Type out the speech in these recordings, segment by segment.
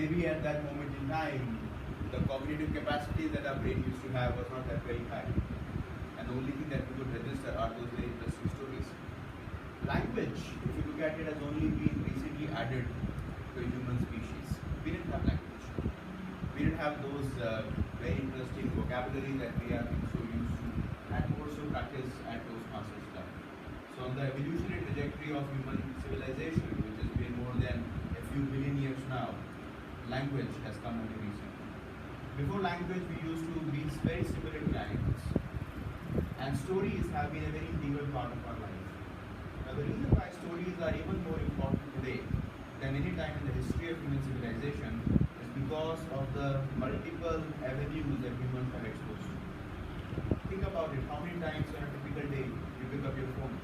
maybe at that moment in time, the cognitive capacities that our brain used to have was not that very high. And the only thing that we could register are those very interesting stories. Language, if you look at it, has only been recently added to a human species. We didn't have language. We didn't have those very interesting vocabulary that we are so used to and also practice at Toastmasters Club. So on the evolutionary trajectory of human civilization, which has been more than a few billion years now, language has come only recently. Before language, we used to be very similar to animals. And stories have been a very integral part of our life. Now the reason why stories are even more important today than any time in the history of human civilization is because of the multiple avenues that humans are exposed to. Think about it, how many times on a typical day you pick up your phone?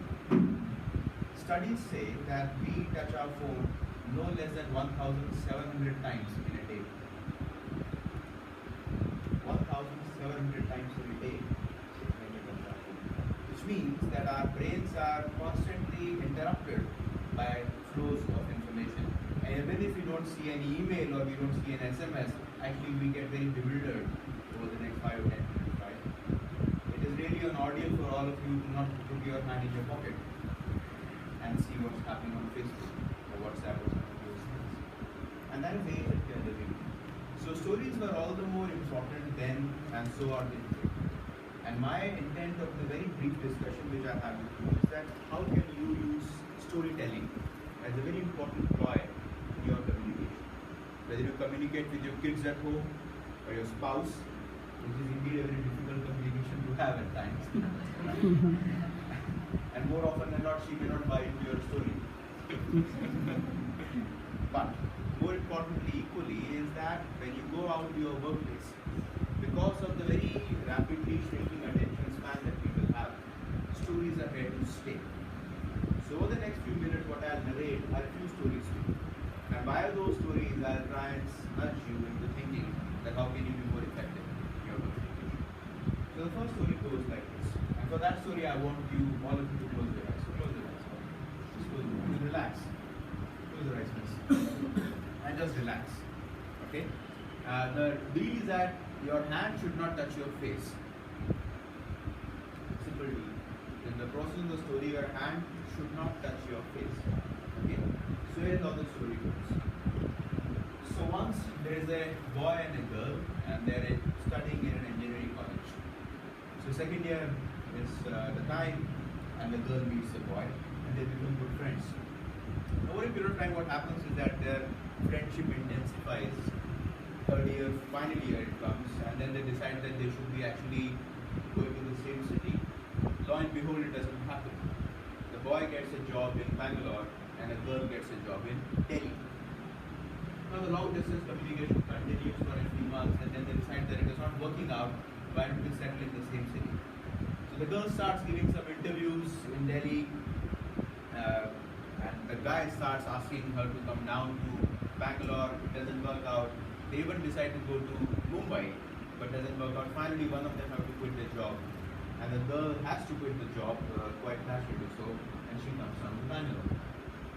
Studies say that we touch our phone no less than 1,700 times in a day. 1,700 times in a day. Which means that our brains are constantly interrupted by flows of information. And even if we don't see any email or we don't see an SMS, actually we get very bewildered over the next 5 or 10 minutes, right? It is really an ordeal for all of you to not put your hand in your pocket and see what's happening on Facebook or WhatsApp or something those things. And that is the age that we are living. So stories were all the more important then, and so are they today. And my intent of the very brief discussion which I have with you is that how can you use storytelling as a very important ploy in your communication. Whether you communicate with your kids at home or your spouse, which is indeed a very difficult communication to have at times. And more often than not, she may not buy into your story. But more importantly, equally, is that when you go out to your workplace, because of the very rapidly shrinking attention span that people have, stories are here to stay. So over the next few minutes, what I'll narrate are a few stories to you. And via those stories, I'll try and nudge you into thinking that how can you be more effective in your communication. So the first story goes like this. And for that story, I want you, all of you, to close your eyes. So close your eyes. Just close your eyes. Relax. Close your eyes, please. And just relax. Okay? The deal is that your hand should not touch your face. Simple deal. In the process of the story, your hand should not touch your face. Okay? So here's how the story goes. So once there is a boy and a girl, and they're studying in an engineering college. So second year is the time, and the girl meets the boy, and they become good friends. Over a period of time, what happens is that their friendship intensifies. Third year, final year it comes, and then they decide that they should be actually going to the same city. Lo and behold, it doesn't happen. The boy gets a job in Bangalore, and a girl gets a job in Delhi. Now the long distance communication continues for a few months, and then they decide that it is not working out, why don't we settle in the same city? So the girl starts giving some interviews in Delhi, and the guy starts asking her to come down to Bangalore. It doesn't work out. They even decide to go to Mumbai, but doesn't work out. Finally, one of them have to quit their job, and the girl has to quit the job, quite naturally so, and she comes down to Bangalore.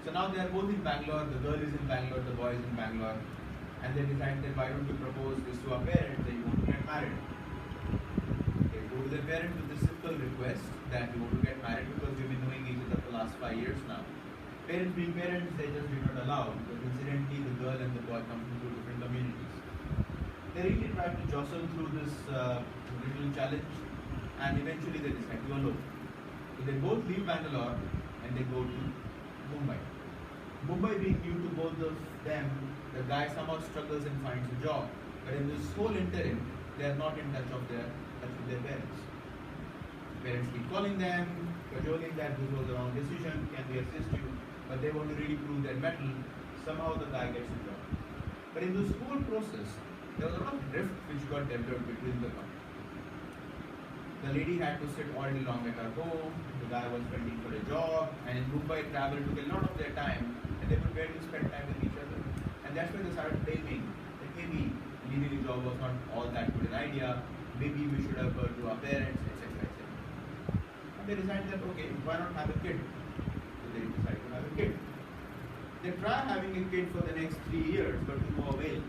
So now they are both in Bangalore. The girl is in Bangalore, the boy is in Bangalore, and they decide that why don't we propose this to our parents that you want to get married. They go to their parents with this simple request that you want to get married because we've been knowing each other for the last 5 years now. Parents being parents, they just did not allow, because incidentally the girl and the boy come from two different communities. They really tried to jostle through this little challenge, and eventually they decide to elope. So they both leave Bangalore and they go to Mumbai. Mumbai being new to both of them, the guy somehow struggles and finds a job. But in this whole interim, they are not in touch with their parents. Parents keep calling them, cajoling that this was the wrong decision, can we assist you? But they want to really prove their mettle. Somehow the guy gets a job. But in this whole process, there was a lot of rift which got developed between the couple. The lady had to sit all day long at her home, the guy was spending for a job, and in Mumbai travel took a lot of their time, and they could barely spend time with each other. And that's why they started blaming that maybe leaving the job was not all that good an idea, maybe we should have heard to our parents, etc. etc. And they decided that, okay, why not have a kid? So they decided to have a kid. They try having a kid for the next 3 years, but to no avail.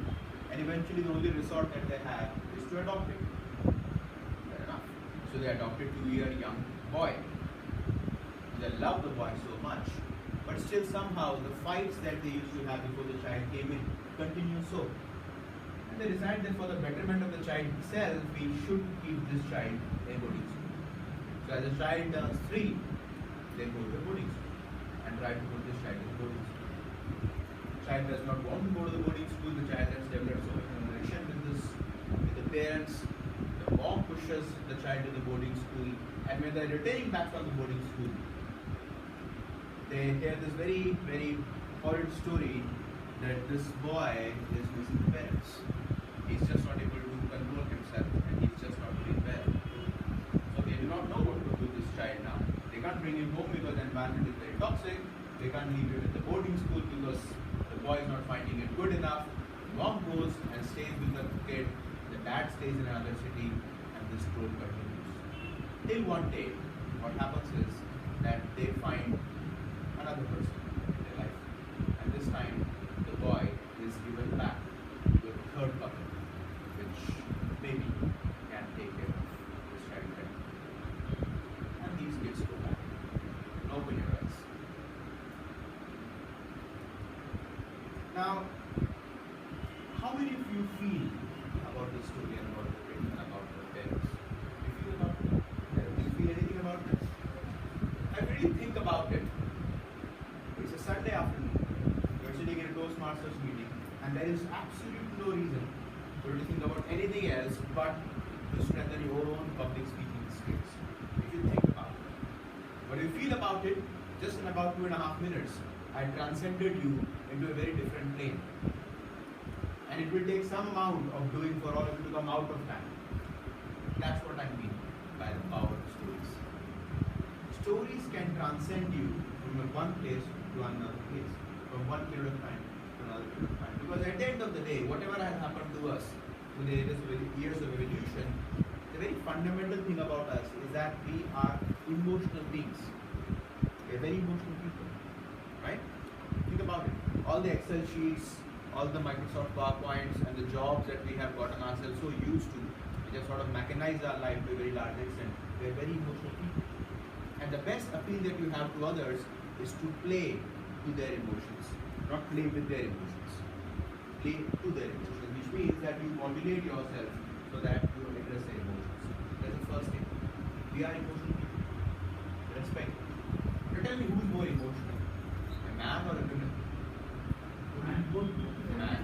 And eventually the only resort that they have is to adopt it. Fair enough. So they adopted 2-year young boy. They love the boy so much, but still somehow the fights that they used to have before the child came in continue so. And they decide that for the betterment of the child itself, we should keep this child in boarding school. So as the child turns 3, they go to the boarding school and try to put this child in boarding school. The child does not want to go to the boarding school. The child has developed so much relation with the parents. The mom pushes the child to the boarding school, and when they're returning back from the boarding school, they hear this very, very horrid story that this boy is missing parents. He's just not able to control himself, and he's just not doing well. So they do not know what to do with this child now. They can't bring him home because the environment is very toxic. They can't leave him in the boarding school because the boy is not finding it good enough. Mom goes and stays with the kid. The dad stays in another city, and this role continues. Till one day, what happens is that they find another person in their life, and this time the boy is given back to a third couple, which maybe can take care of this child better. And these kids go back. Open your eyes. Now, how many of you feel about this story and about the kid and about the parents? You feel about it? Do you feel anything about this? I really think about it. It's a Sunday afternoon. You're sitting in a Toastmasters meeting, and there is absolutely no reason for you to think about anything else but to strengthen your own public speaking skills. If you think about it. But if you feel about it, just in about 2.5 minutes, I transcended you into a very different plane. And it will take some amount of doing for all of you to come out of time. That's what I mean by the power of stories. Stories can transcend you from one place to another place, from one period of time to another period of time. Because at the end of the day, whatever has happened to us through the years of evolution, the very fundamental thing about us is that we are emotional beings. We are very emotional people, right? Think about it. All the Excel sheets, all the Microsoft PowerPoints, and the jobs that we have gotten ourselves so used to, which have sort of mechanized our life to a very large extent. We are very emotional people. And the best appeal that you have to others is to play to their emotions, not play with their emotions. Play to their emotions, which means that you modulate yourself so that you address their emotions. That's the first thing. We are emotional people. Respect. Now tell me, who is more emotional? A man or a woman? A man.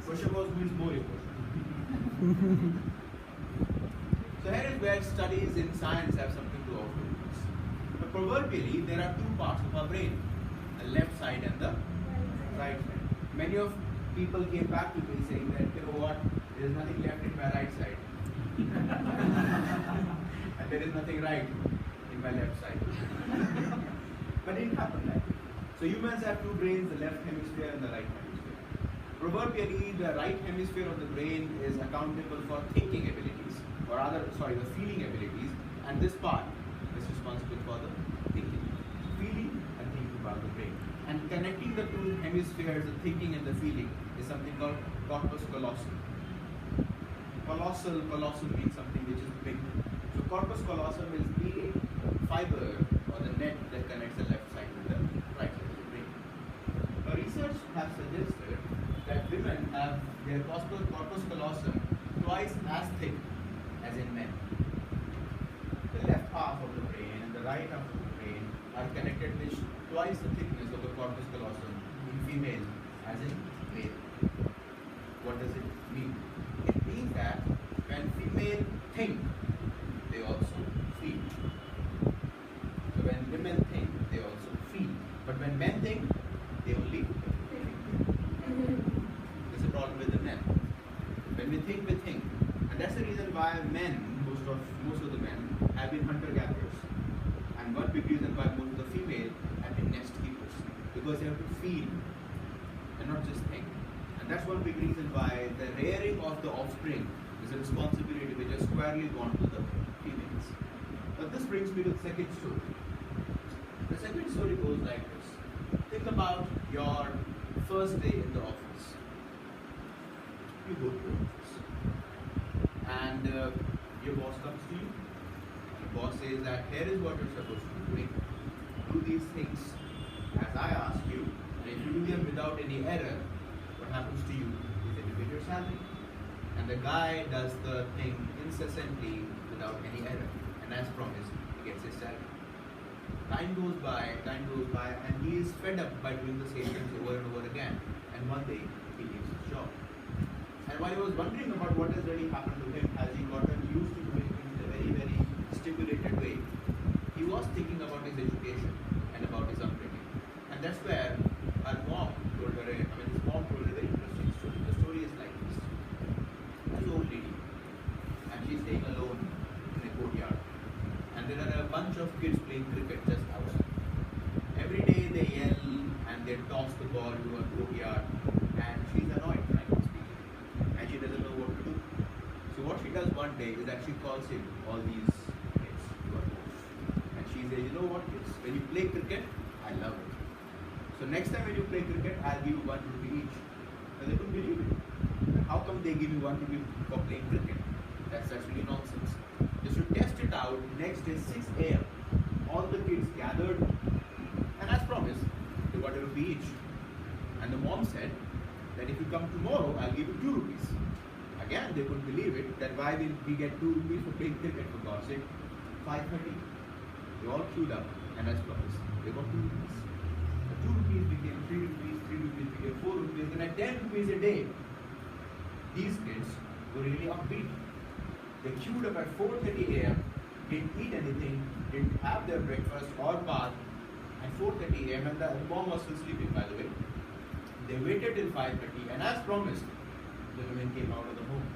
Question was, who is more emotional? So here is where studies in science have something to offer us. But proverbially, there are two parts of our brain, the left side and the right side. Many of people came back to me saying that, you know what, there is nothing left in my right side. And there is nothing right in my left side. But it happened like that. So humans have two brains, the left hemisphere and the right hemisphere. Proverbially, the right hemisphere of the brain is accountable for thinking abilities, or rather, the feeling abilities, and this part is responsible for the thinking. Feeling and thinking about the brain. And connecting the two hemispheres, the thinking and the feeling, is something called corpus callosum. Colossal means something which is big. So corpus callosum is the fiber or the net that connects the left side with the right side of the brain. Now research has suggested that women have their corpus callosum twice as thick as in men. The left half of the brain and the right half of the brain are connected with twice the thickness of the corpus callosum in female as in male. What does it mean? It means that when female think, they also feel. So when women think, they also feel. But when men think, they only think. There's a problem with the men. When we think. And that's the reason why men, most of the men, have been hunter-gatherers. And one big reason why most of the female have been nest keepers. Because they have to feel and not just think. And that's one big reason why the rearing of the offspring is a responsibility which has squarely gone to the females. But this brings me to the second story. The second story goes like this. think about your first day in the office. You go to the office and your boss comes to you. The boss says that here is what you're supposed to be doing. Do these things as I ask you, and if you do them without any error, what happens to you is that you get your salary. And the guy does the thing incessantly without any error, and as promised, he gets his salary. Time goes by, and he is fed up by doing the same things over and over again. And one day, he leaves his job. And while he was wondering about what has really happened to him, has he gotten used to doing things in a very, very stipulated way, he was thinking about his education and about his upbringing. And that's where her mom told her, his mom told her a very interesting story. The story is like this. There's an old lady, and she's staying alone in a courtyard. And there are a bunch of kids playing cricket just outside. Every day they yell and they toss the ball to her courtyard, and she's annoyed, frankly speaking, and she doesn't know what to do. So what she does one day is that she calls in all these kids to her home, and she says, you know what, kids, when you play cricket, I love it. So next time when you play cricket, I'll give you 1 rupee each. And they couldn't believe it. How come they give you 1 rupee for playing cricket? That's really nonsense. Just to test it out, next day 6 a.m. all the kids gathered, and as promised, they got a rupee each. And the mom said that if you come tomorrow, I'll give you 2 rupees. Again, they couldn't believe it, that why will we get 2 rupees for playing cricket, for God's sake? 5:30. They all queued up, and as promised, they got 2 rupees. The 2 rupees became 3 rupees, 3 rupees became 4 rupees, and at 10 rupees a day, these kids were really upbeat. They queued up at 4:30 a.m., didn't eat anything, didn't have their breakfast or bath, and 4:30 a.m., and the mom was still sleeping, by the way. They waited till 5:30, and as promised, the women came out of the home.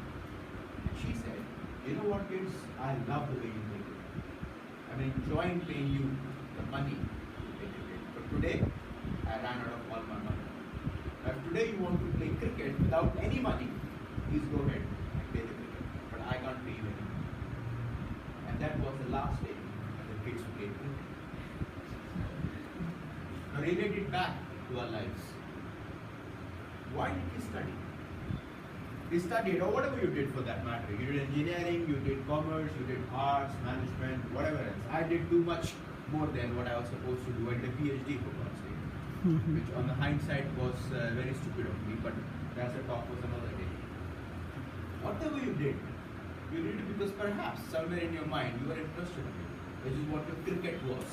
And she said, you know what, kids, I love the way you play cricket. I'm enjoying paying you the money to play cricket. But today, I ran out of all my money. Now, if today you want to play cricket without any money, please go ahead and play the cricket. But I can't pay you any money. And that was the last day that the kids played cricket. Now relate it back to our lives. Why did we study? We studied, or whatever you did for that matter. You did engineering, you did commerce, you did arts, management, whatever else. I did too much more than what I was supposed to do. I did a PhD, for God's sake, which on the hindsight was very stupid of me, but that's a talk for some other day. Whatever you did it because perhaps somewhere in your mind you were interested in it, which is what your cricket was.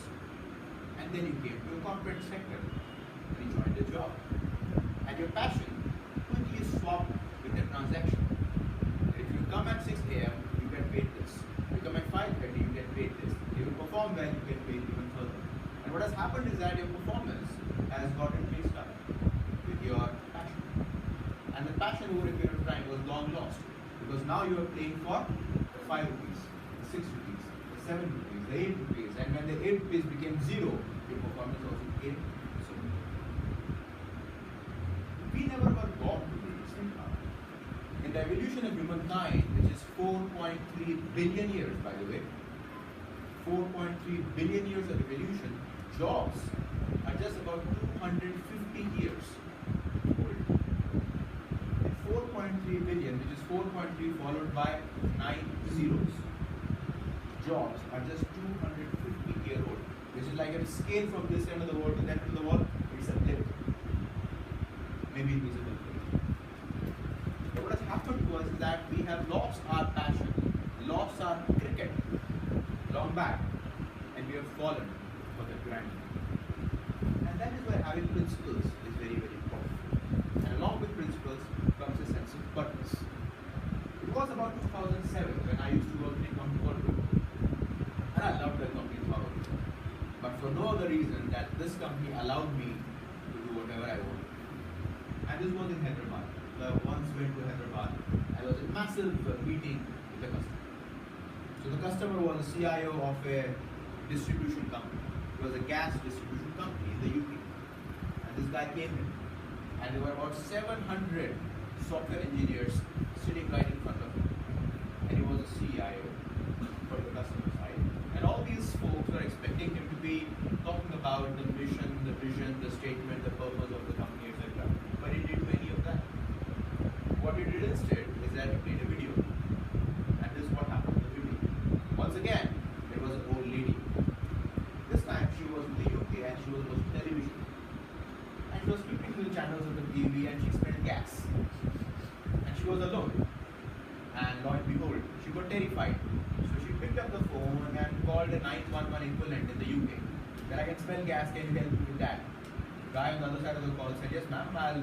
And then you came to a corporate sector and you joined a job. And your passion quickly swapped with the transaction. If you come at 6 a.m., you get paid this. If you come at 5:30, you get paid this. If you perform well, you get paid even further. And what has happened is that your performance has gotten mixed up with your passion. And the passion over a period of time was long lost. Because now you are playing for the 5 rupees, the 6 rupees, the 7 rupees, the 8 rupees. And when the 8 rupees became 0, your performance also became 0. We never were born to be this thing. In the evolution of humankind, which is 4.3 billion years, by the way, 4.3 billion years of evolution, jobs are just about 250 years old. 4.3 billion, which is 4.3 followed by 9 zeros. Jobs are just 250 years old, which is like a scale from this end of the world to that end of the world. It's a blip, maybe invisible. But what has happened to us is that we have lost our passion, lost our cricket long back, and we have fallen for the grind. And that is why having principles is very, very important. And along with principles comes a sense of purpose. It was about 2007 when I used to work in a company called Road, and I loved that company thoroughly. But for no other reason that this company allowed me to do whatever I wanted. And this was in Hyderabad. I once went to Hyderabad. I was in a massive meeting with the customer. So the customer was a CIO of a distribution company. It was a gas distribution company in the UK. And this guy came in, and there were about 700 software engineers sitting right in front of him. And he was a CIO for the customer side. And all all these folks were expecting him to be talking about the mission, the vision, the statement, the purpose of the company, etc. But he didn't do any of that. What he did instead is that he played a video. And this is what happened in the video. Once again, there was an old lady. This time she was in the UK and she was watching television. And she was flipping through the channels of the TV and she smelled gas. And she was alone. And lo and behold, she got terrified. So she picked up the phone and called a 911 equivalent in the UK. That I can smell gas, can you help me with that? The guy on the other side of the call said, yes ma'am, I'll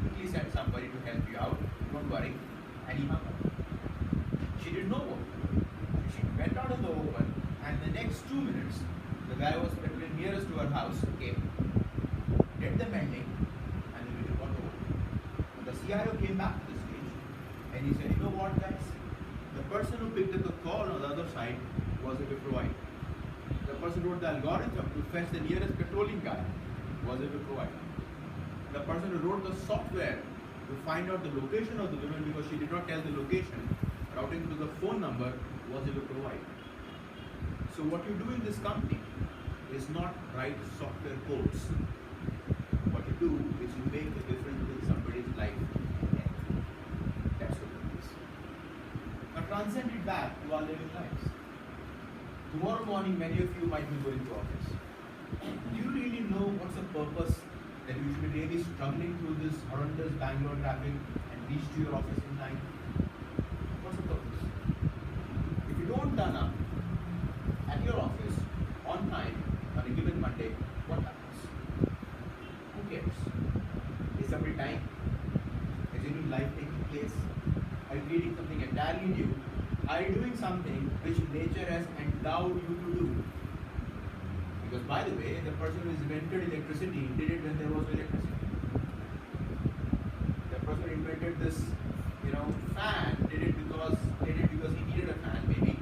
quickly send somebody to help you out. Don't worry. And he hung up. She didn't know what to do. She went out in the open and the next 2 minutes, the guy was petrolling nearest to her house, came, did the mending, and the video got over. The CIO came back to the stage and he said, you know what guys? The person who picked up the call on the other side was a Wipro. The person who wrote the algorithm to fetch the nearest petroleum guy was a Wipro. The person who wrote the software to find out the location of the woman because she did not tell the location, routing to the phone number, was a Wipro. So what you do in this company is not write software codes. What you do is you make a difference in somebody's life. That's what it is. Now transcend it back to our living lives. Tomorrow morning, many of you might be going to office. Do you really know what's the purpose that you should be really struggling through this horrendous Bangalore traffic and reach to your office in time? What's the purpose? If you don't turn up at your office on time on a given Monday, what happens? Who cares? Is somebody dying? Is any life taking place? Are you reading something entirely new? Are you doing something which nature has endowed you to do? Because by the way, the person who invented electricity did it when there was no electricity. The person who invented this, fan did it because he needed a fan, maybe.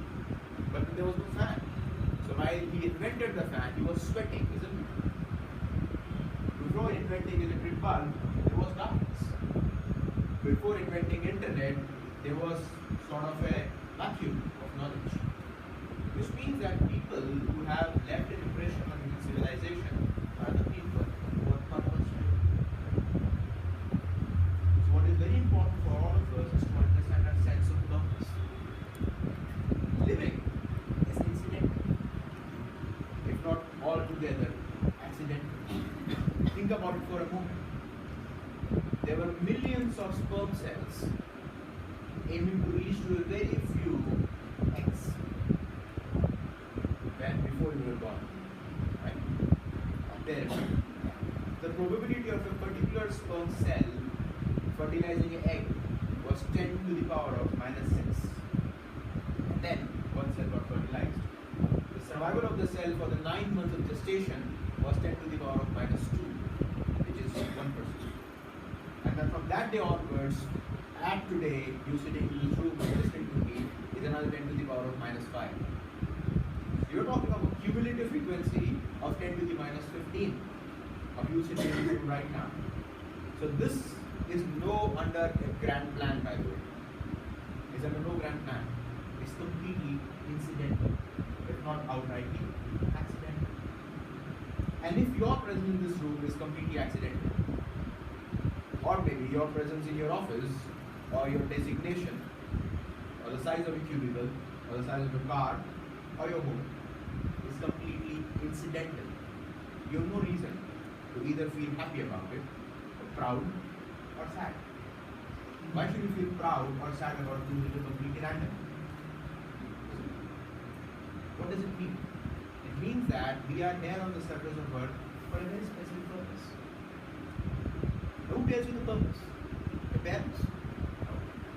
But there was no fan. So while he invented the fan, he was sweating, isn't it? Before inventing electric bulb, there was darkness. Before inventing internet, there was sort of a vacuum of knowledge. Which means that people who have left an impression on human civilization are the people who are purpose driven. So what is very important for all of us is to understand our sense of purpose. Living is incidental, if not altogether accidental. Think about it for a moment. There were millions of sperm cells aiming to reach to a very few eggs before you were born, right? There, the probability of a particular sperm cell fertilizing an egg was 10 to the power of -6. And then one cell got fertilized. The survival of the cell for the 9 months of gestation was 10 to the power of -2, which is 1%. And then from that day onwards, at today, you sitting in this room listening to me is another 10 to the power of -5. You're talking of a cumulative frequency of 10 to the -15 of you sitting in this room right now. So this is no under a grand plan, by the way. It's under no grand plan. It's completely incidental, if not outrightly accidental. And if your presence in this room is completely accidental, or maybe your presence in your office, or your designation, or the size of a cubicle, or the size of a car, or your home, is completely incidental. You have no reason to either feel happy about it, or proud, or sad. Why should you feel proud or sad about things that are completely random? What does it mean? It means that we are there on the surface of Earth for a very specific purpose. Who tells you the purpose? Your parents?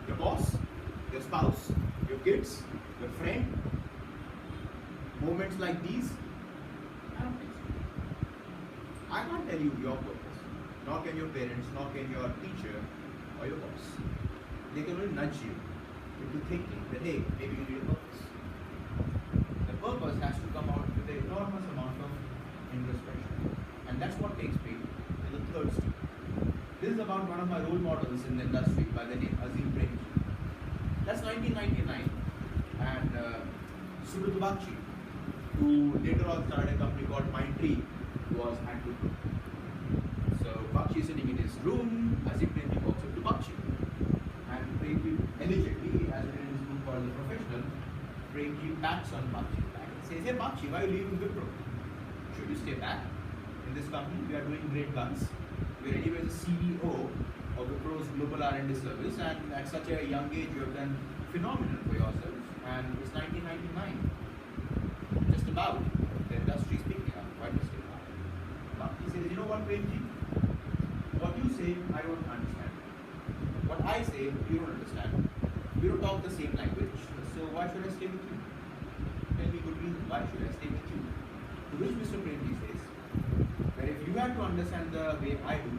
Your boss? Your spouse? Your kids? Your friend? Moments like these? I don't think so. I can't tell you your purpose. Nor can your parents, nor can your teacher or your boss. They can only nudge you into thinking that, hey, maybe you need a purpose. The purpose has to come out with an enormous amount of introspection. And that's what takes me to the third step. This is about one of my role models in the industry by the name Azim Premji. That's 1999. And Surudubakshi, who later on started a company called Mindtree, was handled. So Bakshi is sitting in his room, as if Premji walks up to Bakshi. And Premji, allegedly, as written in his book called The Professional, Premji backs on Bakshi back and says, "Hey Bakshi, why are you leaving Wipro? Should you stay back in this company? We are doing great guns. We are anyways the CEO of Wipro's global R&D service, and at such a young age you have done phenomenal for yourselves. And it's 1999. Just about. The industry is picking up. Why do you stay back?" Bakshi says, "You know what, Premji? What you say, I don't understand. What I say, you don't understand. We don't talk the same language. So why should I stay with you? Tell me good reason. Why should I stay with you?" To which Mr. Premji says, "That if you have to understand the way I do,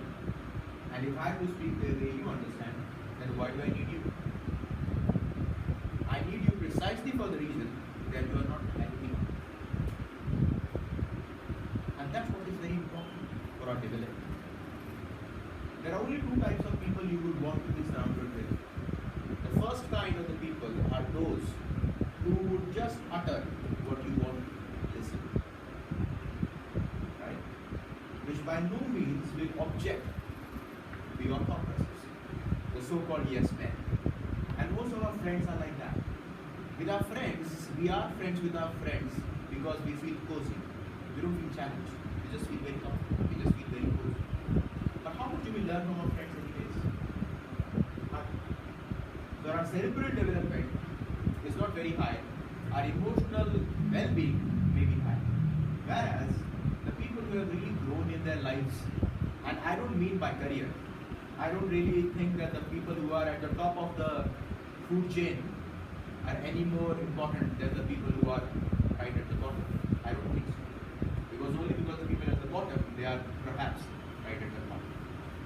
and if I have to speak the way you understand, then why do I need you? I need you precisely for the reason that you are not helping me." And that's what is very important for our development. There are only two types of people you would want to be surrounded with. The first kind of the people are those who would just utter what you want to listen. Right? Which by no means will object beyond thought process. The so-called yes men. And most of our friends are like that. With our friends, we are friends with our friends because we feel cozy. We don't feel challenged. We just feel very comfortable. We just feel very cozy. But how much do we learn from our friends anyways? So our cerebral development is not very high. Our emotional well-being may be high. Whereas the people who have really grown in their lives, and I don't mean by career, I don't really think that the people who are at the top of the food chain are any more important than the people who are right at the bottom. I don't think so. Because only because the people at the bottom, they are perhaps right at the top.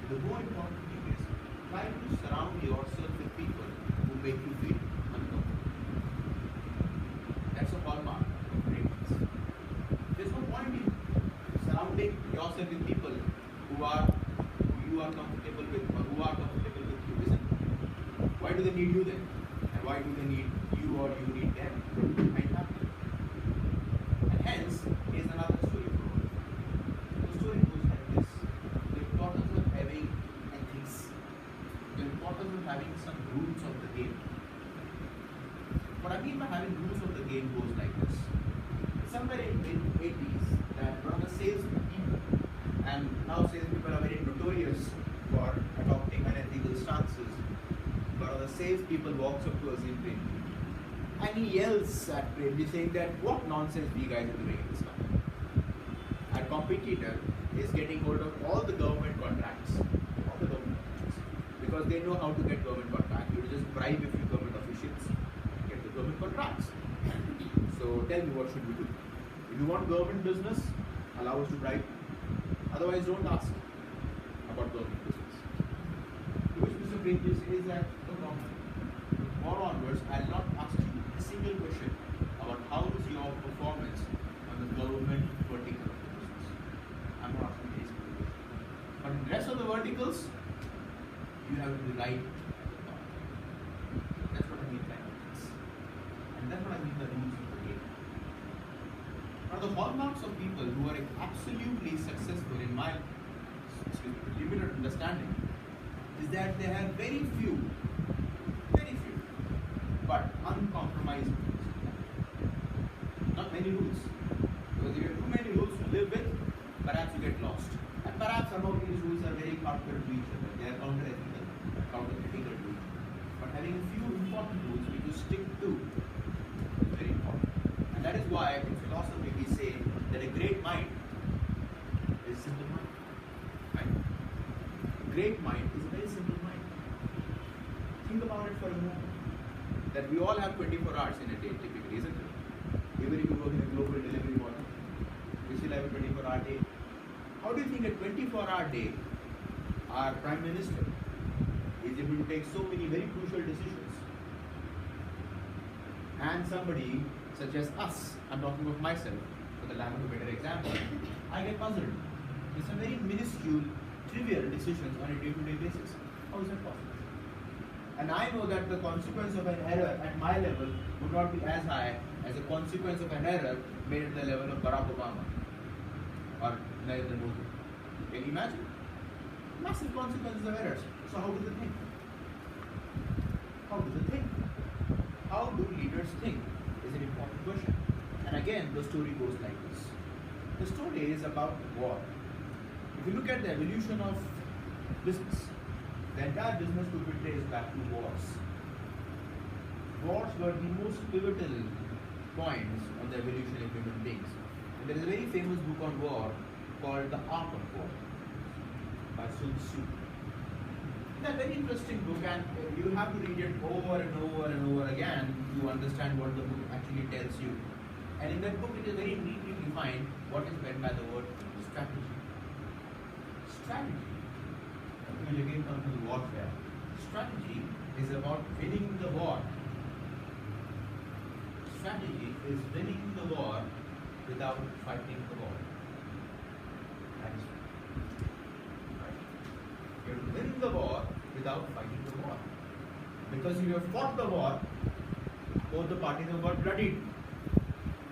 The more important thing is try to surround yourself with people who make you feel uncomfortable. That's a hallmark of greatness. There's no point in surrounding yourself with people who you are comfortable with or who are comfortable with you, isn't it? Why do they need you then? And why do they need you or you need them? Ain't happening. And hence, here's another story for you. The story goes like this. The importance of having ethics. The importance of having some rules of the game. What I mean by having rules of the game goes like this. Somewhere in the 80s, that one of the salespeople, and now salespeople are very notorious for adopting unethical stances, one of the salespeople walks up to us in Premji and he yells at Premji saying that what nonsense we guys are doing in this company. Our competitor is getting hold of all the government contracts, because they know how to get government contracts. You just bribe a few government officials, get the government contracts. So tell me, what should we do? If you want government business, allow us to bribe. Otherwise, don't ask about government business. To which Mr. Premji says that no problem. Tomorrow onwards, I'll not ask you a single question about how is your performance on the government vertical of the business. I'm not asking any single question. But in the rest of the verticals, you have to be right. That's what I mean by ethics. And that's what I mean by rules of the game. Now, the hallmarks of people who are absolutely successful in my limited understanding is that they have very few, but uncompromised rules. Not many rules. Because if you have too many rules to live with, perhaps you get lost. And perhaps some of these rules are very counter to each other. They are counter-ethical to each other. But having a few important rules which you stick to is very important. And that is why in philosophy we say that a great mind is a simple mind. Right? Great mind is a very simple mind. Think about it for a moment. That we all have 24 hours in a day typically, isn't it? Even if you work in a global delivery model, we still have a 24-hour day. How do you think a 24-hour day, our Prime Minister is able to take so many very crucial decisions? And somebody such as us, I'm talking of myself, for the lack of a better example, I get puzzled. It's a very minuscule, trivial decisions on a day-to-day basis. How is that possible? And I know that the consequence of an error at my level would not be as high as a consequence of an error made at the level of Barack Obama or Narendra Modi. Can you imagine? Massive consequences of errors. So how do they think? How do they think? How do leaders think is an important question. And again, the story goes like this. The story is about war. If you look at the evolution of business, the entire business could be traced back to wars. Wars were the most pivotal points on the evolution of human beings. And there is a very famous book on war called The Art of War by Sun Tzu. It's a very interesting book, and you have to read it over and over and over again to understand what the book actually tells you. And in that book, it is very neatly defined what is meant by the word strategy. Strategy, which again comes to warfare. Strategy is about winning the war. Strategy is winning the war without fighting the war. That is right. You have to win the war without fighting the war. Because if you have fought the war, both the parties have got bloodied.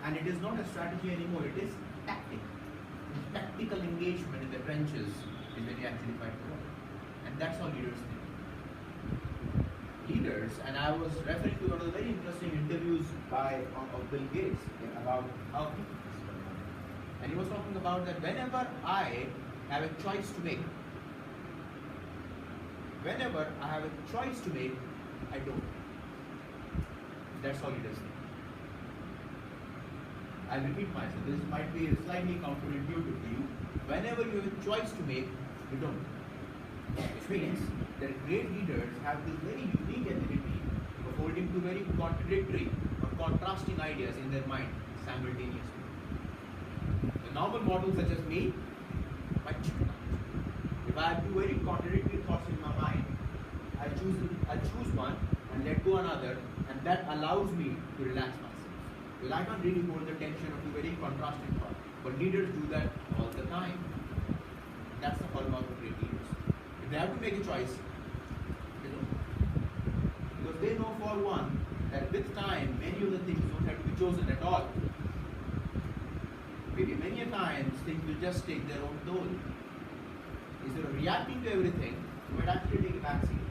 And it is not a strategy anymore, it is tactic. Tactical engagement in the trenches is when you actually fight the war. And that's how leaders think. Leaders, and I was referring to one of the very interesting interviews of Bill Gates about how he thinks. And he was talking about that whenever I have a choice to make, I don't. That's how leaders think. I'll repeat myself. This might be slightly counterintuitive to you. Whenever you have a choice to make, you don't. Which means that great leaders have this very unique ability of holding two very contradictory or contrasting ideas in their mind simultaneously. The normal model, such as me, might choose. If I have two very contradictory thoughts in my mind, I choose one and let go another, and that allows me to relax myself. Because I can't really hold the tension of two very contrasting thoughts. But leaders do that all the time. That's the hallmark of great leaders. If they have to make a choice, they don't. Because they know for one that with time, many of the things don't have to be chosen at all. Maybe many a times things will just take their own toll. Instead of reacting to everything, you might actually take a backseat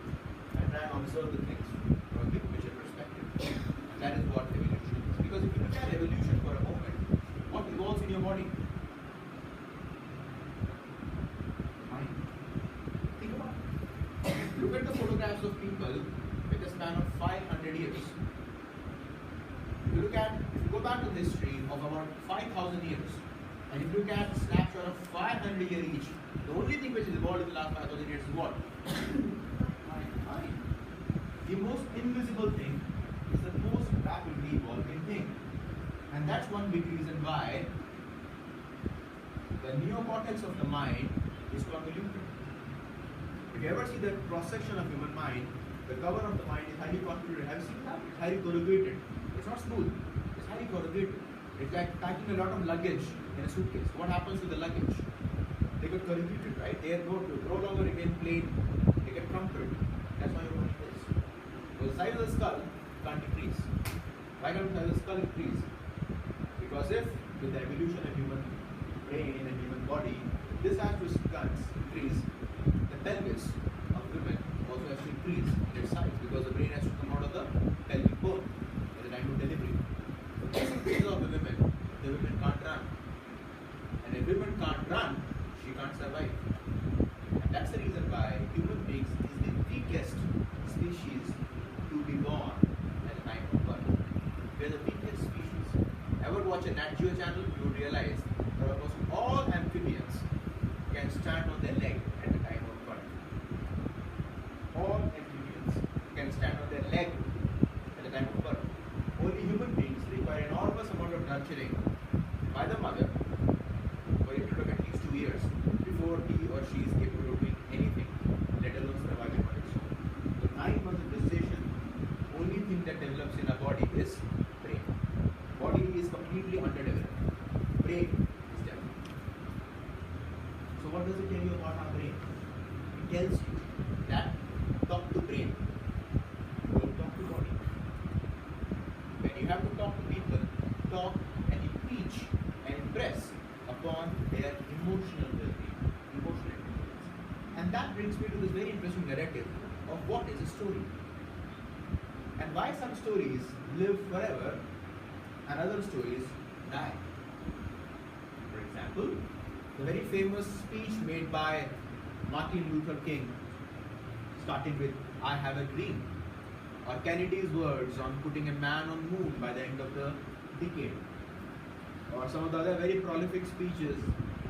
and try and observe the things from a big picture perspective. And that is what evolution is. Because if you look at evolution for a moment, what evolves in your body? Mind. Think about it. Look at the photographs of people with a span of 500 years. If you go back to history of about 5,000 years, and if you look at a snapshot of 500 years each, the only thing which has evolved in the last 5,000 years is what? Mind. The most invisible thing is the most rapidly evolving thing. And that's one big reason why the neocortex of the mind is convoluted. If you ever see the cross-section of human mind, the cover of the mind is highly convoluted. Have you seen that? It's highly corrugated. It's not smooth. It's highly corrugated. It's like packing a lot of luggage in a suitcase. What happens to the luggage? They get corrugated, right? They are no longer remain plain. They get crumpled. That's why your body is. So the size of the skull can't decrease. Why can't the size of the skull increase? Because if with the evolution of human brain and human body, this has to increase, the pelvis of women also has to increase in its size because the brain has to come out of the pelvic bone at the time of delivery. So this increase of the women can't run. And if women can't run, she can't survive. And that's the reason why human beings is the weakest species to be born at the time of birth. We are the weakest species. Ever watch a Nat Geo channel, you would realize that almost all amphibians can stand on their leg at the time of birth. All amphibians can stand on their leg at the time of birth. Only human beings require enormous amount of nurturing by the mother for it to take at least 2 years before he or she is capable of doing anything, let alone surviving on its own. So 9 months of gestation, only thing that develops in our body is brain. Body is completely underdeveloped. Brain is developed. So what does it tell you about our brain? It tells you that talk to brain, don't talk to body. When you have to talk to people, of what is a story and why some stories live forever and other stories die. For example, the very famous speech made by Martin Luther King, starting with "I have a dream," or Kennedy's words on putting a man on moon by the end of the decade, or some of the other very prolific speeches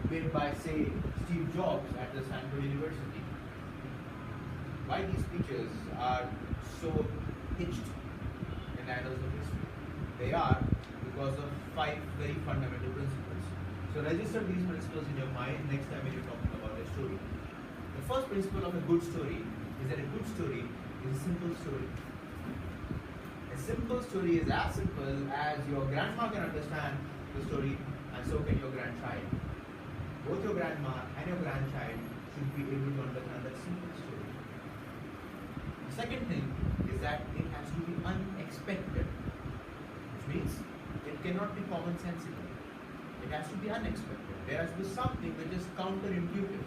made by, say, Steve Jobs at the Stanford University. Why these speeches are so hitched in the annals of history? They are because of 5 very fundamental principles. So register these principles in your mind next time when you're talking about a story. The first principle of a good story is that a good story is a simple story. A simple story is as simple as your grandma can understand the story, and so can your grandchild. Both your grandma and your grandchild should be able to understand that simple story. The second thing is that it has to be unexpected, which means it cannot be commonsensical. It has to be unexpected. There has to be something which is counterintuitive.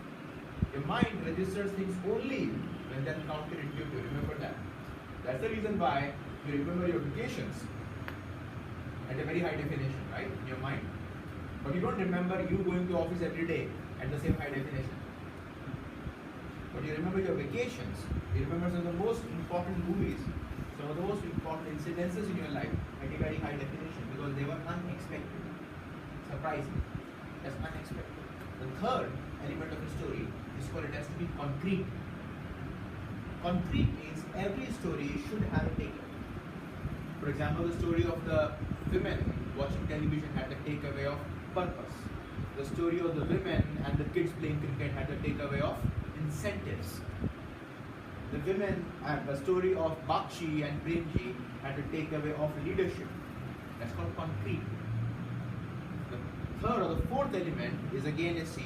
Your mind registers things only when they're counterintuitive. Remember that. That's the reason why you remember your vacations at a very high definition, right, in your mind. But you don't remember you going to office every day at the same high definition. But you remember your vacations. You remember some of the most important movies, some of the most important incidences in your life at a very high definition because they were unexpected. Surprising. That's unexpected. The third element of a story is called it has to be concrete. Concrete means every story should have a takeaway. For example, the story of the women watching television had the takeaway of purpose. The story of the women and the kids playing cricket had the takeaway of incentives. The women and the story of Bakshi and Premji had the takeaway of leadership. That's called concrete. The third or the fourth element is again a C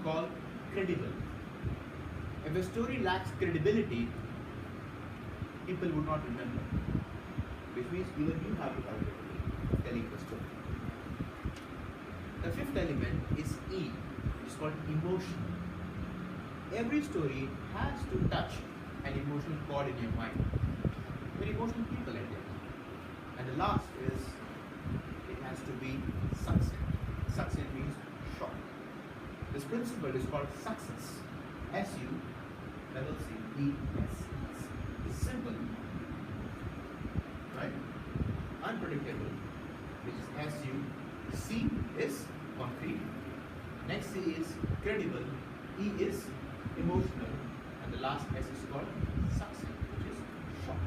called credible. If a story lacks credibility, people would not remember. Which means even you have to have credibility of telling the story. The fifth element is E. It's called emotion. Every story has to touch an emotional chord in your mind. Very emotional people at the end. And the last is it has to be succinct. Succinct means short. This principle is called success. S-U-C-C-E-S. It's simple, right? Unpredictable, which is S-U. C is concrete. Next C is credible. E is emotional. And the last S is called succinct, which is short.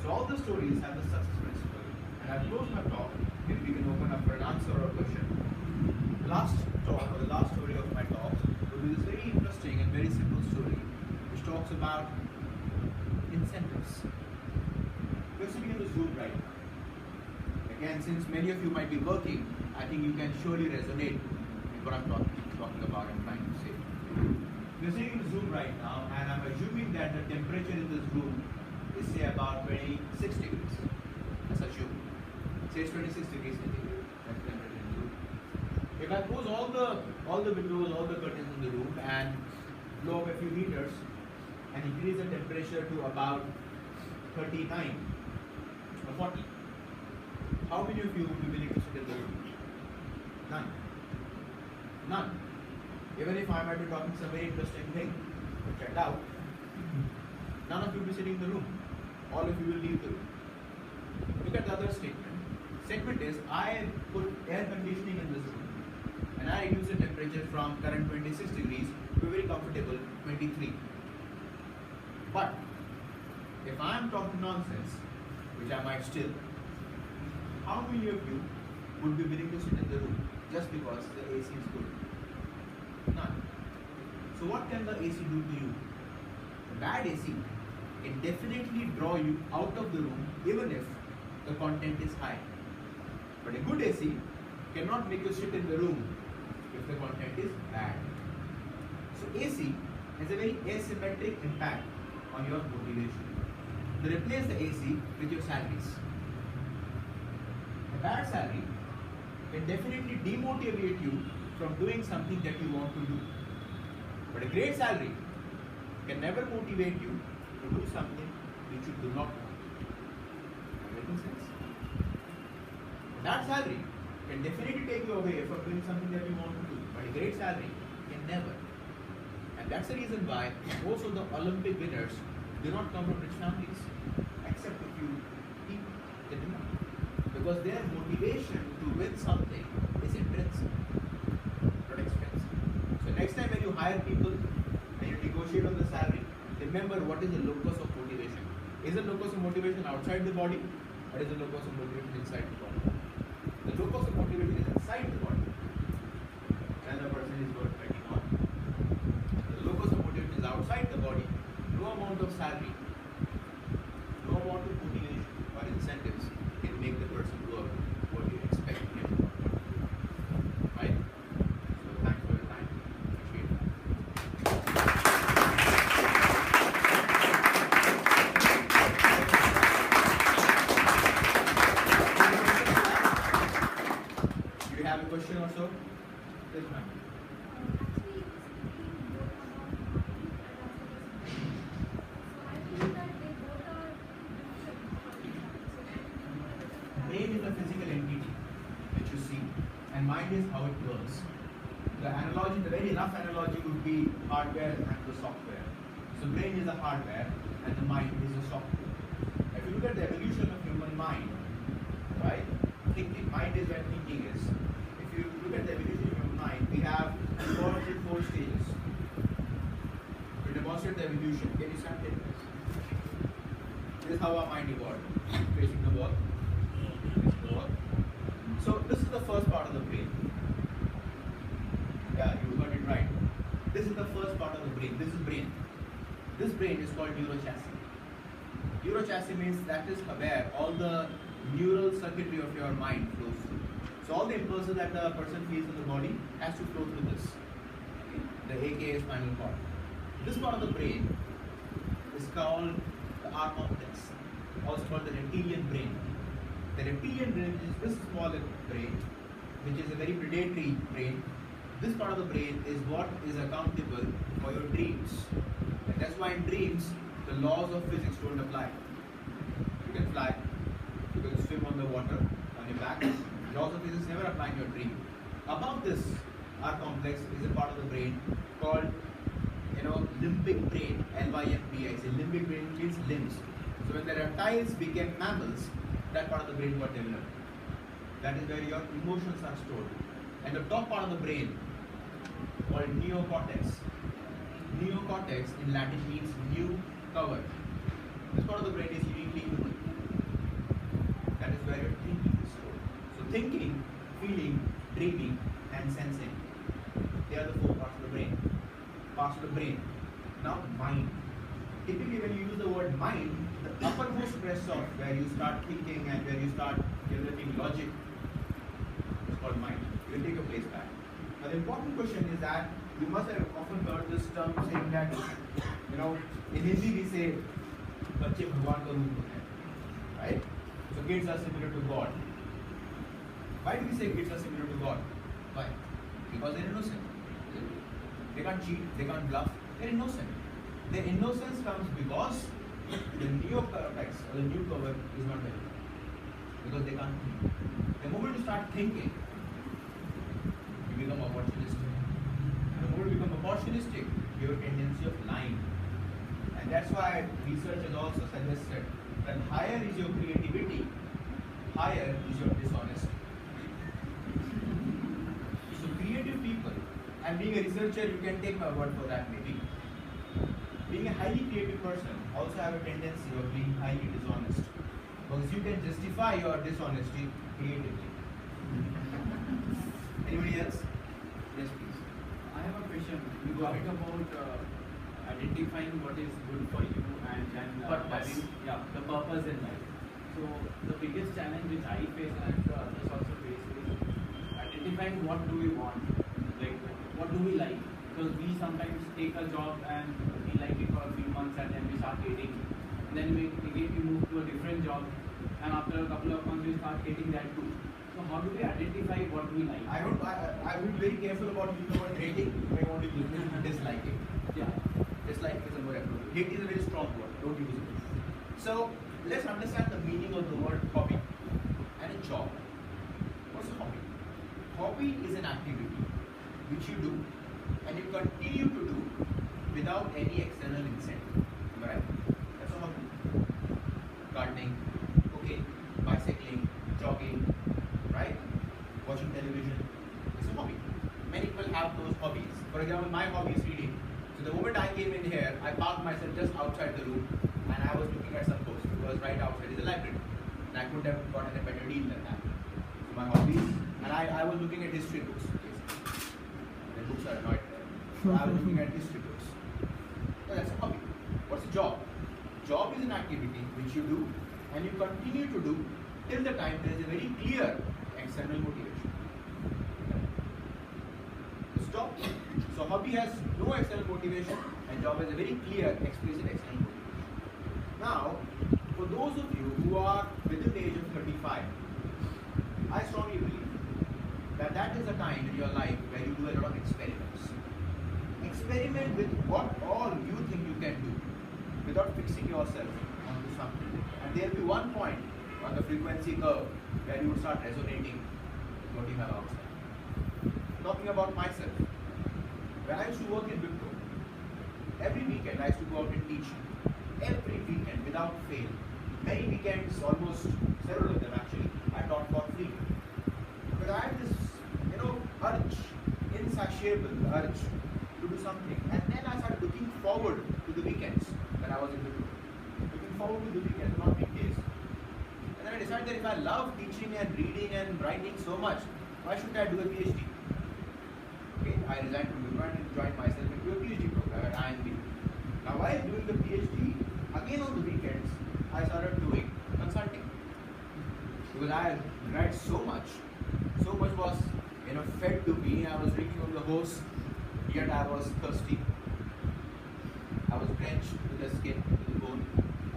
So all the stories have the success principle. And I've closed my talk. Maybe we can open up for an answer or a question. The last talk or the last story of my talk will be this very interesting and very simple story which talks about incentives. We're sitting in this room right now. Again, since many of you might be working, I think you can surely resonate with what I'm talking about and trying to say. We're sitting in this room right now, and I'm assuming that the temperature in this room is say about 26 degrees. Let's assume. Say it's 26 degrees centigrade. That's the temperature in the room. If I close all the windows, all the curtains in the room and blow up a few heaters and increase the temperature to about 39 or 40, how many of you would be willing to sit in the room? None. None. Even if I might be talking some very interesting thing, which I doubt, none of you will be sitting in the room. All of you will leave the room. Look at the other statement. Statement is, I put air conditioning in this room and I reduce the temperature from current 26 degrees to a very comfortable 23. But if I am talking nonsense, which I might still, how many of you would be willing to sit in the room just because the AC is good? None. So what can the AC do to you? A bad AC can definitely draw you out of the room even if the content is high. But a good AC cannot make you sit in the room if the content is bad. So AC has a very asymmetric impact on your motivation. So replace the AC with your salaries. A bad salary can definitely demotivate you from doing something that you want to do. But a great salary can never motivate you to do something which you do not want. Making sense? That salary can definitely take you away from doing something that you want to do, but a great salary can never. And that's the reason why most of the Olympic winners do not come from rich families, except a few people. They do not. Because their motivation to win something is intrinsic, not expensive. So next time when you hire people and you negotiate on the salary, remember what is the locus of motivation. Is the locus of motivation outside the body, or is the locus of motivation inside the body? The locus of motivation is inside the body. When the person is working on. The locus of motivation is outside the body. No amount of salary, no amount of motivation or incentives can make the person work what you expect him to work. Right? So thanks for your time. Appreciate it. Do you have a question or so? Yes, ma'am. Brain is a physical entity which you see, and mind is how it works. The analogy, the very rough analogy would be hardware and the software. So brain is the hardware and the mind is the software. If you look at the evolution of human mind, right? Thinking, mind is where thinking is. If you look at the evolution of human mind, we have evolved in 4 stages. To demonstrate the evolution, can you stand this? This is how our mind evolved. Facing the wall. So this is the first part of the brain. Yeah, you got it right. This is the first part of the brain. This is brain. This brain is called neurochassis. Neurochassis means that is where all the neural circuitry of your mind flows through. So all the impulses that the person feels in the body has to flow through this. The aka spinal cord. This part of the brain is called the R complex, also called the reptilian brain. The reptilian brain is this small brain, which is a very predatory brain. This part of the brain is what is accountable for your dreams. And that's why in dreams, the laws of physics don't apply. You can fly, you can swim on the water, on your back. Laws of physics never apply in your dream. Above this, R complex is a part of the brain called, limbic brain, L-Y-M-B-I. Limbic brain means limbs. So when the reptiles became mammals, that part of the brain got developed. That is where your emotions are stored. And the top part of the brain, called neocortex. Neocortex in Latin means new cover. This part of the brain is uniquely human. That is where your thinking is stored. So thinking, feeling, dreaming, and sensing. They are the 4 parts of the brain. Parts of the brain. Now mind. Typically when you use the word mind, the uppermost press of where you start thinking and where you start developing logic is called mind. You will take your place back. Now the important question is that you must have often heard this term saying that, in Hindi we say, "Bacche Bhagwan ka roop hote hain," right? So kids are similar to God. Why do we say kids are similar to God? Why? Because they're innocent. They can't cheat, they can't bluff, they're innocent. Their innocence comes because the neocortex or the new cover is not there. Because they can't think. The moment you start thinking, you become opportunistic. And the moment you become opportunistic, you have a tendency of lying. And that's why research has also suggested that higher is your creativity, higher is your dishonesty. So creative people, and being a researcher, you can take my word for that maybe. Being a highly creative person also have a tendency of being highly dishonest. Because you can justify your dishonesty creatively. Anybody else? Yes, please. I have a question. You talked about identifying what is good for you and then having the purpose in life. So the biggest challenge which I face and I'm sure others also face is identifying what do we want, like what do we like. Because we sometimes take a job and we like it for a few months and then we start hating. And then we move to a different job and after a couple of months we start hating that too. So how do we identify what we like? I would be very careful about using the word hating. I want to use dislike it. Yeah. Dislike is a more appropriate. Hate is a very strong word. don't use it. So let's understand the meaning of the word hobby and a job. What's a hobby? Hobby is an activity which you do and you continue to do without any external incentive. Am I right? That's a hobby. Gardening, cooking, bicycling, jogging, right? Watching television. It's a hobby. Many people have those hobbies. For example, my hobby is reading. So the moment I came in here, I parked myself just outside the room and I was looking at some books because right outside is a library. And I couldn't have gotten a better deal than that. So my hobbies, and I was looking at history books. The books are not there. So I was looking at history books. So that's a hobby. What's a job? Job is an activity which you do and you continue to do till the time there is a very clear external motivation. It's job. So hobby has no external motivation and job has a very clear explicit external motivation. Now, for those of you who are within the age of 35, I strongly believe that that is a time in your life where you do a lot of experiments. Experiment with what all you think you can do without fixing yourself onto something. And there will be one point on the frequency curve where you will start resonating with what you have outside. Talking about myself, when I used to work in Wipro, every weekend I used to go out and teach. Every weekend without fail. Many weekends, almost several of them actually, I taught for free. Because I had this, urge, insatiable urge to do something. And then I started looking forward to the weekends when I was in Bengaluru. Looking forward to the weekends, not weekdays. And then I decided that if I love teaching and reading and writing so much, why shouldn't I do a PhD? Okay, I resigned from Bengaluru and joined myself into a PhD program at IIM. Now while doing the PhD, again on the weekends, I started doing consulting. Because I read so much was fed to me. I was drinking from the hose, yet I was thirsty. I was drenched to the skin, to the bone.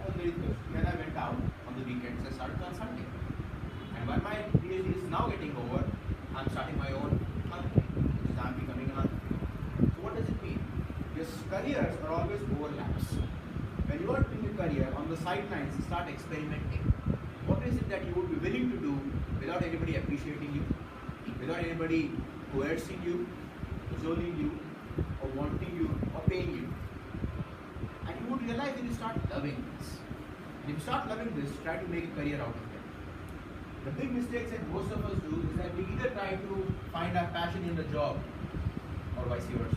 I was very thirsty. When I went out on the weekends, I started consulting. And while my PhD is now getting over, I'm starting my own company, which is I'm becoming an entrepreneur. So what does it mean? Your careers are always overlaps. When you are doing a career, on the sidelines, start experimenting. What is it that you would be willing to do without anybody appreciating you, without anybody coercing you, cajoling you, or wanting you, or paying you? And you would realize that you start loving this. And if you start loving this, try to make a career out of it. The big mistakes that most of us do is that we either try to find our passion in the job, or vice versa,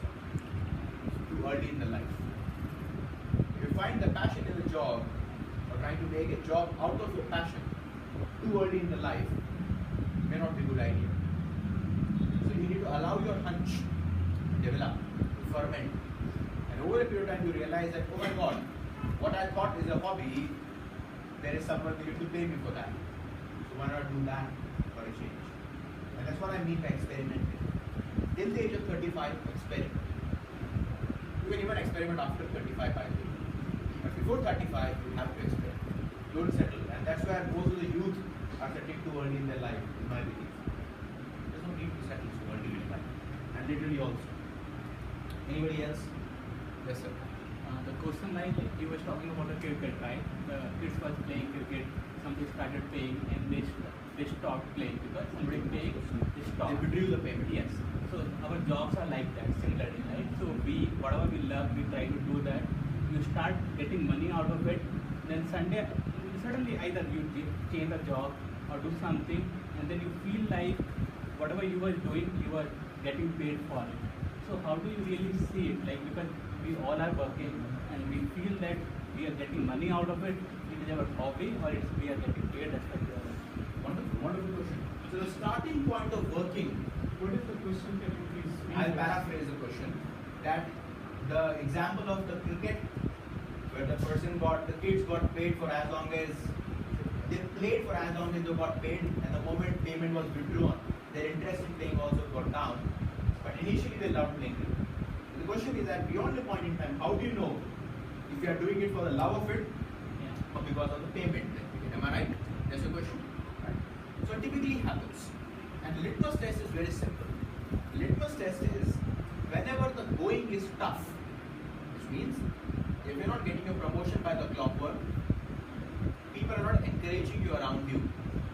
too early in the life. If you find the passion in the job, or trying to make a job out of your passion too early in the life, may not be a good idea. So you need to allow your hunch to develop, to ferment. And over a period of time you realize that, oh my God, what I thought is a hobby, there is someone willing to pay me for that. So why not do that for a change? And that's what I mean by experimenting. Till the age of 35, experiment. You can even experiment after 35, by the way. But before 35, you have to experiment. Don't settle. And that's where most of the youth are settling too early in their life, in my belief. There's no need to settle so early in life. And literally also. Anybody else? Yes, sir. The question like you were talking about the cricket, right? The kids were playing cricket, somebody started paying and they stopped playing because somebody paying, they stopped. They withdrew the payment. Yes. So our jobs are like that, similarly, right? So whatever we love, we try to do that. You start getting money out of it, then suddenly either you change a job or do something, and then you feel like whatever you were doing, you were getting paid for it. So how do you really see it? Like, because we all are working and we feel that we are getting money out of it, it is our hobby, or we are getting paid as per the Wonderful, wonderful question. So the starting point of working, What is the question? Can you please? I'll paraphrase the question, that the example of the cricket, where the kids got paid for as long as, they played for as long as they got paid, and the moment payment was withdrawn, their interest in playing also got down. But initially they loved playing cricket. So the question is that beyond the point in time, how do you know if you are doing it for the love of it, or because of the payment? Am I right? That's the question. Right? So it typically happens. And the litmus test is very simple. The litmus test is whenever the going is tough, which means if you're not getting a promotion by the clockwork, people are not encouraging you around you,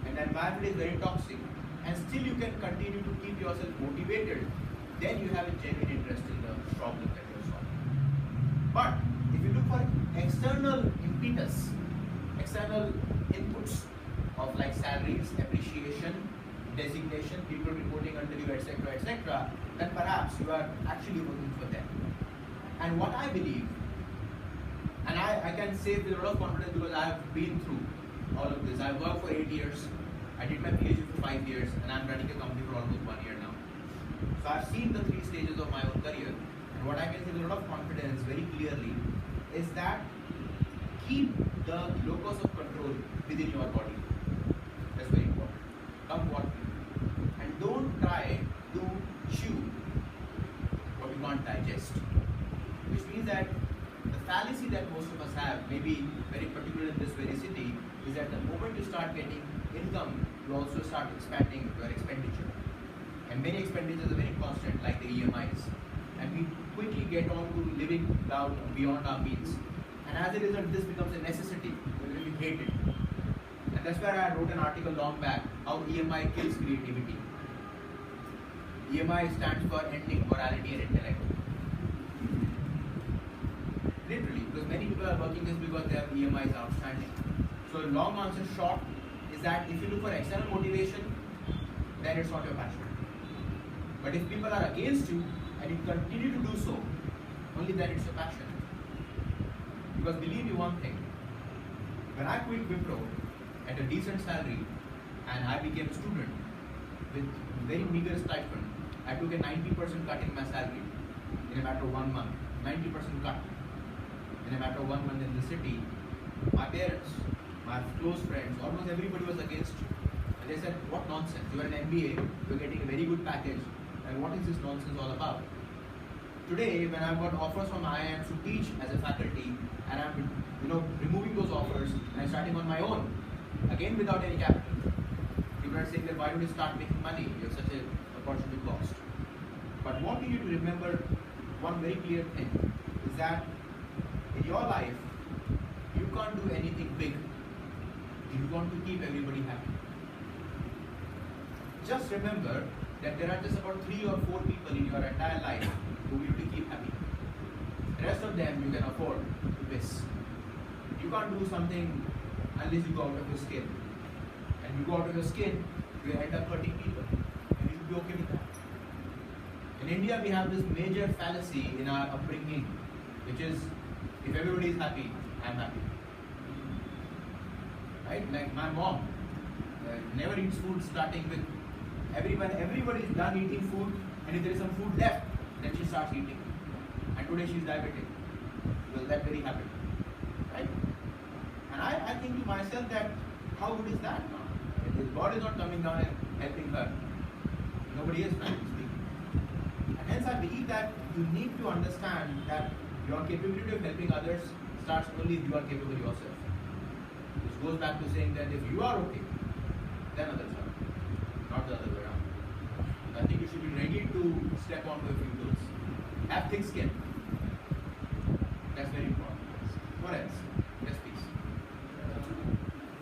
and the environment is very toxic, and still you can continue to keep yourself motivated, then you have a genuine interest in the problem that you're solving. But if you look for external impetus, external inputs of like salaries, appreciation, designation, people reporting under you, etc., then perhaps you are actually working for them. And what I believe, and I can say with a lot of confidence because I have been through all of this. I've worked for 8 years, I did my PhD for 5 years, and I'm running a company for almost 1 year now. So I've seen the 3 stages of my own career, and what I can say with a lot of confidence very clearly is that keep the locus of control within your body. That's very important. Come what may. And don't try to chew what you can't digest. Which means that the fallacy that most of us have, maybe very particular in this very city, is that the moment you start getting income, you also start expanding your expenditure. And many expenditures are very constant, like the EMIs. And we quickly get on to living down beyond our means. And as a result, this becomes a necessity. We really hate it. And that's where I wrote an article long back, how EMI kills creativity. EMI stands for ending morality and intellect. Literally, because many people are working this because their EMIs are outstanding. So long answer short is that if you look for external motivation, then it's not your passion. But if people are against you and you continue to do so, only then it's your passion. Because believe me one thing, when I quit Wipro at a decent salary and I became a student with very meager stipend, I took a 90% cut in my salary in a matter of 1 month. 90% cut in a matter of 1 month in the city. My parents, my close friends, almost everybody was against you. And they said, what nonsense, you are an MBA, you are getting a very good package, and what is this nonsense all about? Today, when I've got offers from IIM to teach as a faculty, and I'm removing those offers and starting on my own, again without any capital. People are saying that why don't you start making money? You have such an opportunity cost. But what you need to remember, one very clear thing, is that in your life, you can't do anything big if you want to keep everybody happy. Just remember that there are just about 3 or 4 people in your entire life who will to keep happy. The rest of them you can afford to miss. You can't do something unless you go out of your skin. And you go out of your skin, you end up hurting people. And you should be okay with that. In India, we have this major fallacy in our upbringing, which is, if everybody is happy, I'm happy. Right? Like my mom never eats food starting with everybody is done eating food, and if there is some food left, then she starts eating. And today she's diabetic. Well, that very happened. Right? And I think to myself that how good is that now? God is not coming down and helping her. Nobody is, frankly speaking. And hence I believe that you need to understand that your capability of helping others starts only if you are capable yourself. Which goes back to saying that if you are okay, then others are. Not the other way around. I think you should be ready to step onto a few toes. Have thick skin. That's very important. What else? Yes, please.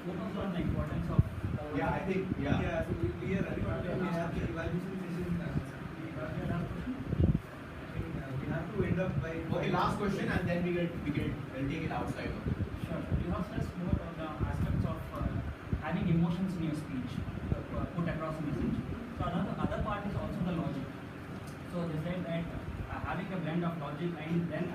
Focus on the importance of. Yeah, I think, yeah. Yeah, so we are running out of time. We have the evaluation session. We have to end up by. Okay, last question, and then we'll take it outside of it. Sure. You have stressed more on the aspects of having emotions in your speech, put across a message. So another other part is also the logic. So they said that having a blend of logic and then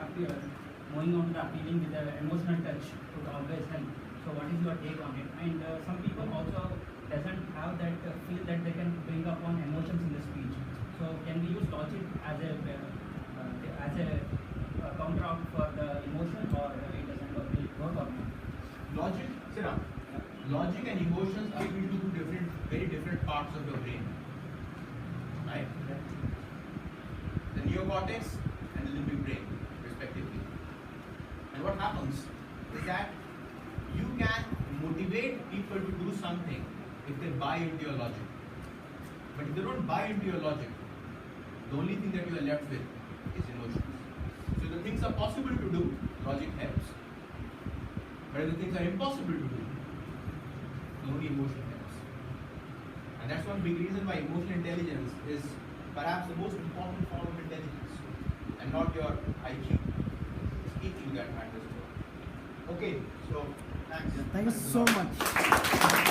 moving on to the appealing with the emotional touch would always help. So what is your take on it? And some people also doesn't have that feel that they can bring up on emotions in the speech. So can we use logic as a counter out for the emotion, or it doesn't work or not? Logic, sit down. Logic and emotions are two very different parts of your brain. Right? The neocortex and the limbic brain, respectively. And what happens is that you can motivate people to do something if they buy into your logic. But if they don't buy into your logic, the only thing that you are left with is emotions. So the things are possible to do, logic helps. But if the things are impossible to do, only emotion helps. And that's one big reason why emotional intelligence is perhaps the most important form of intelligence, and not your IQ. Speaking that matters more. Okay, so thanks. Thank you so much.